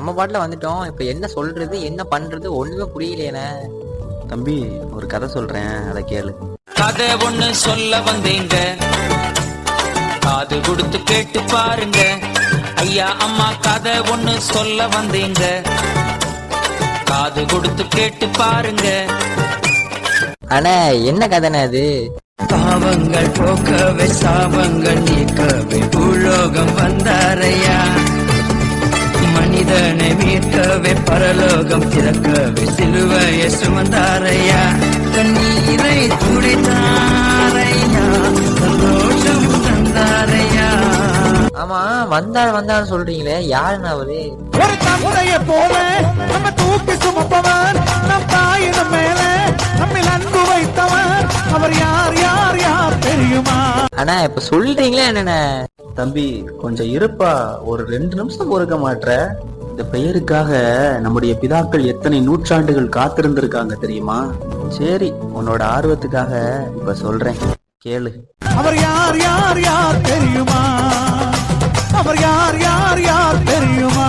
நம்ம பாட்டுல வந்துட்டோம். இப்ப என்ன சொல்றது என்ன பண்றது ஒண்ணுமே புரியலையேண்ணே. தம்பி ஒரு கதை சொல்றேன், அதை கேளு. கதை ஒண்ணு சொல்ல வந்தேங்க, காது கொடுத்து கேட்டு பாருங்க. ஐயா அம்மா கதை ஒண்ணு சொல்ல வந்தேங்க, காது கொடுத்து கேட்டு பாருங்க. அண்ணே என்ன கதைண்ணே அது? பாவங்கள் போக்கவே சாபங்கள் நீக்கவே பூலோகம் வந்தாரையா, மனிதனை மீட்கவே பரலோகம் திறக்கவே சிலுவையை சுமந்தாரையா, கண்ணீரை துடைத்தாரையா, சந்தோஷம் தந்தாரையா. ஆமா வந்தாரு சொல்றீங்களே, யாருன்னு அவரு? ஒரு தந்தைய போல நம்ம தூக்கி சுமப்பவர், நம் தாயினம் மேல நம்மில் அன்பு வைத்தவர், அவர் யார் யார் யார் தெரியுமா? அண்ணா இப்ப சொல்றீங்களே என்னண்ணே? தம்பி கொஞ்சம் இருப்பா, ஒரு 2 நிமிஷம் பொறுக்க மாட்ற? இந்த பெயருக்காக நம்முடைய பிதாக்கள் எத்தனை நூற்றாண்டுகள் காத்திருந்திருக்காங்க தெரியுமா? சரி உன்னோட ஆர்வத்துக்காக இப்ப சொல்றேன், கேளு. அவர் யார் யார் யார் தெரியுமா? அவர் யார் யார் யார் தெரியுமா?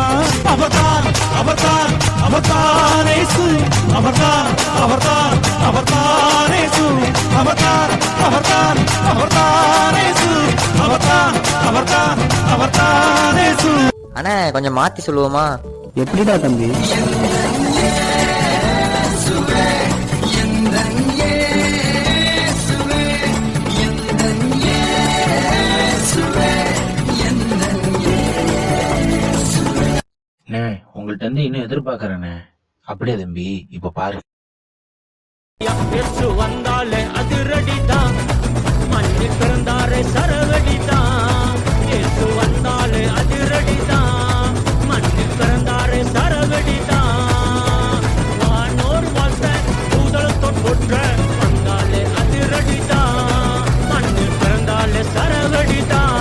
அவர்தான் அவர்தான் அவர்தான் இயேசு, அவர்தான் அவர்தான் அவர்தான் இயேசு, அவர்தான் அவர்தான் அவர்தான் இயேசு, அவர்தான் அவர்தான் அவர்தான் இயேசு. அண்ணா கொஞ்சம் மாத்தி சொல்லுவோமா? எப்படிடா தம்பி? உங்கள்ட்ட இருந்து இன்னும் எதிர்பார்க்கறேனே. அப்படியே தம்பி, இப்ப பாரு. வந்தாலே அதிரடிதான், மண்ணி பிறந்தாரே சரவடிதான். வந்தாலே அதிரடிதான், மண்ணி பிறந்தாரே சரவடிதான். வானோர் வாழ்த்த பூதளத்தோ போற்ற வந்தாலே அதிரடிதான், மண்ணி பிறந்தாலே சரவடிதான்.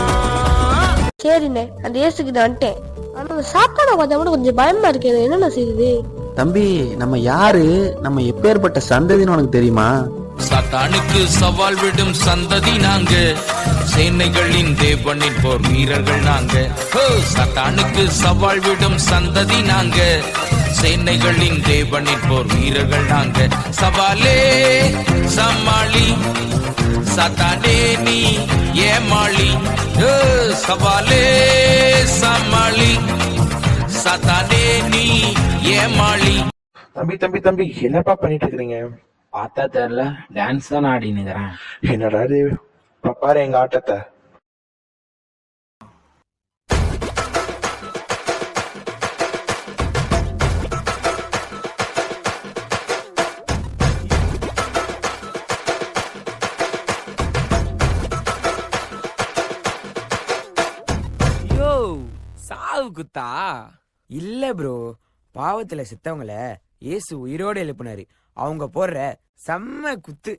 சரிண்ணே, அந்த இயேசுக்கு வந்துட்டேன். ஆனா சாப்பாடு கொஞ்சம் பயமா இருக்கு, என்னென்ன செய்யுது? தம்பி நம்ம யாரு, நம்ம எப்பேற்பட்ட சந்ததின்னு உனக்கு தெரியுமா? சத்தானுக்கு சவால் விடும் சந்ததி நாங்க, சேனைகளின் தேவனின் போர் வீரர்கள் நாங்க. சத்தானுக்கு சவால் விடும் சந்ததி நாங்க, சேனைகளின் தேவனின் போர் வீரர்கள் நாங்க. சவாலே சமாளி சத்தானே நீ ஏமாளி, சவாலே சமாளி சத்தானே நீ ஏமாளி. தம்பி தம்பி தம்பி, என்னப்பா பண்ணிட்டு இருக்கீங்க? பார்த்தா தெரியல, டான்ஸ் தான் ஆடின்னு இருக்கிறேன். என்னடா இது, பாரு எங்க ஆட்டத்தை. சாவு குத்தா இல்ல ப்ரோ, பாவத்துல செத்தவங்கள இயேசு உயிரோடு எழுப்பினாரு. அவங்க போடுற செம்ம குத்து.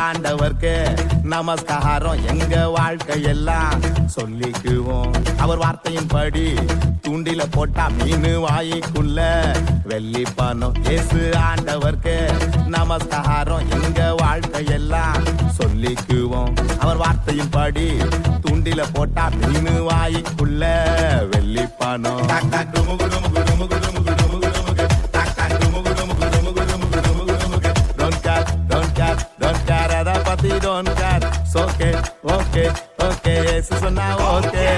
ஆண்டவர்க்கு நமஸ்காரம், எங்க வாழ்க்கையெல்லாம் சொல்லிக்குவோம். அவர் வார்த்தையின் படி தூண்டில போட்டா மீன் வாய்க்குள்ள வெள்ளி பணம். இயேசு ஆண்டவர்க்கு நமஸ்காரம், எங்க வாழ்க்கையெல்லாம் சொல்லிக்குவோம். அவர் வார்த்தையின் படி தூண்டில போட்டா மீன் வாய்க்குள்ள வெள்ளி பணம். Don't care, it's okay, okay, okay, yes, so now okay.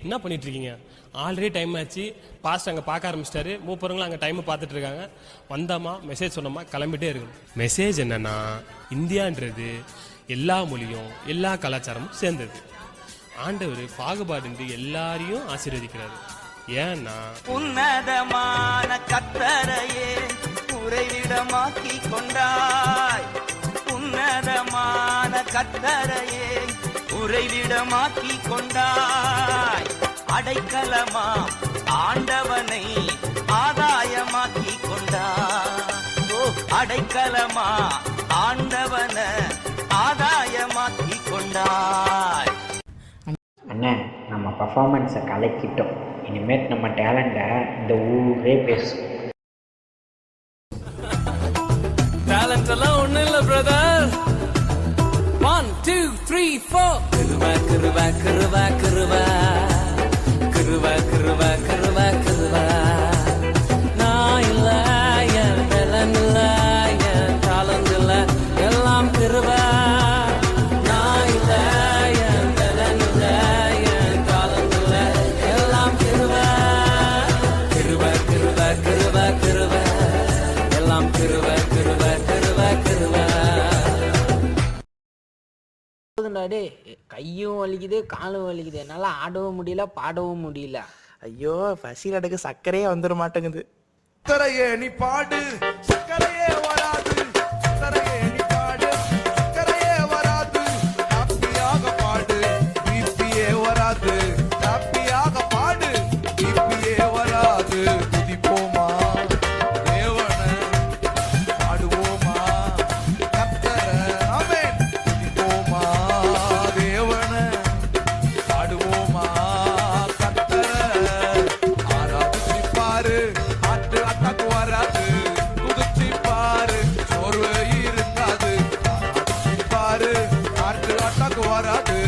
என்ன பண்ணிட்டு இருக்கீங்க? ஆல்ரெடி டைம் ஆச்சு. பாஸ்ட் அங்கே பார்க்க ஆரம்பிச்சிட்டாரு. மூப்பரங்களும் அங்கே டைமை பார்த்துட்டு இருக்காங்க. வந்தாமா மெசேஜ் சொன்னோமா கிளம்பிட்டே இருக்கு. மெசேஜ் என்னன்னா, இந்தியான்றது எல்லா மொழியும் எல்லா கலாச்சாரமும் சேர்ந்தது. ஆண்டவர் பாகுபாடின்றி எல்லாரையும் ஆசீர்வதிக்கிறாரு. ஏன்னா உன்னதமான கர்த்தரையே உறைவிடமாக்கி கொண்டாய். உன்னதமான கர்த்தரையே உறைவிடமாக்கி கொண்டாய். அடைக்கலமா ஆண்டவனை ஆதாயமாக்கி கொண்டாய். ஓ அடைக்கலமா ஆண்டவன ஆதாயமாக்கி கொண்டாய். அண்ணே, நம்ம பர்ஃபார்மன்ஸை கலக்கிட்டோம். இனிமேல் நம்ம டேலண்ட்டை இந்த ஊரே பேசும். டேலண்ட் எல்லாம் ஒண்ணு இல்ல பிரதர். 1 2 3 4 கிருவா கிருவா கிருவா கிருவா கிருவா கிருவா கிருவா கிருவா. நான் இல்ல, என் டேலண்ட் இல்ல, என் டேலண்ட் இல்ல, எல்லாம் கிருவா. நான் இல்ல, என் டேலண்ட் இல்ல, என் டேலண்ட் இல்ல, எல்லாம் கிருவா. கிருவா கிருவா கிருவா கிருவா, எல்லாம் கிருவா கிருவா கிருவா கிருவா. கையும் வலிக்குது, காலும் வலிக்குது, என்னால ஆடவும் முடியல, பாடவும் முடியல. ஐயோ, பசியில் அடுக்கு சர்க்கரையே வந்துட மாட்டேங்குது. சக்கரையே நீ பாடு, சக்கரையே வராது. சக்கரையே நீ பாடு, சக்கரையே வராது. ஹாப்பியாக பாடு, பிபியே வராது. ஹாப்பியாக பாடு, பிபியே வராது. துதிப்போமா தேவன, பாடுவோமா கர்த்தரை. ஆமென். துதிப்போமா தேவன, பாடுவோமா கர்த்தரை. ஆராதிச்சு பாரு, ஆட்டு அட்டாக்கு வராது. குதிச்சு பாரு, சோர்வு இருக்காது. ஆராதிச்சு பாரு, ஆட்டு அட்டாக்கு வராது.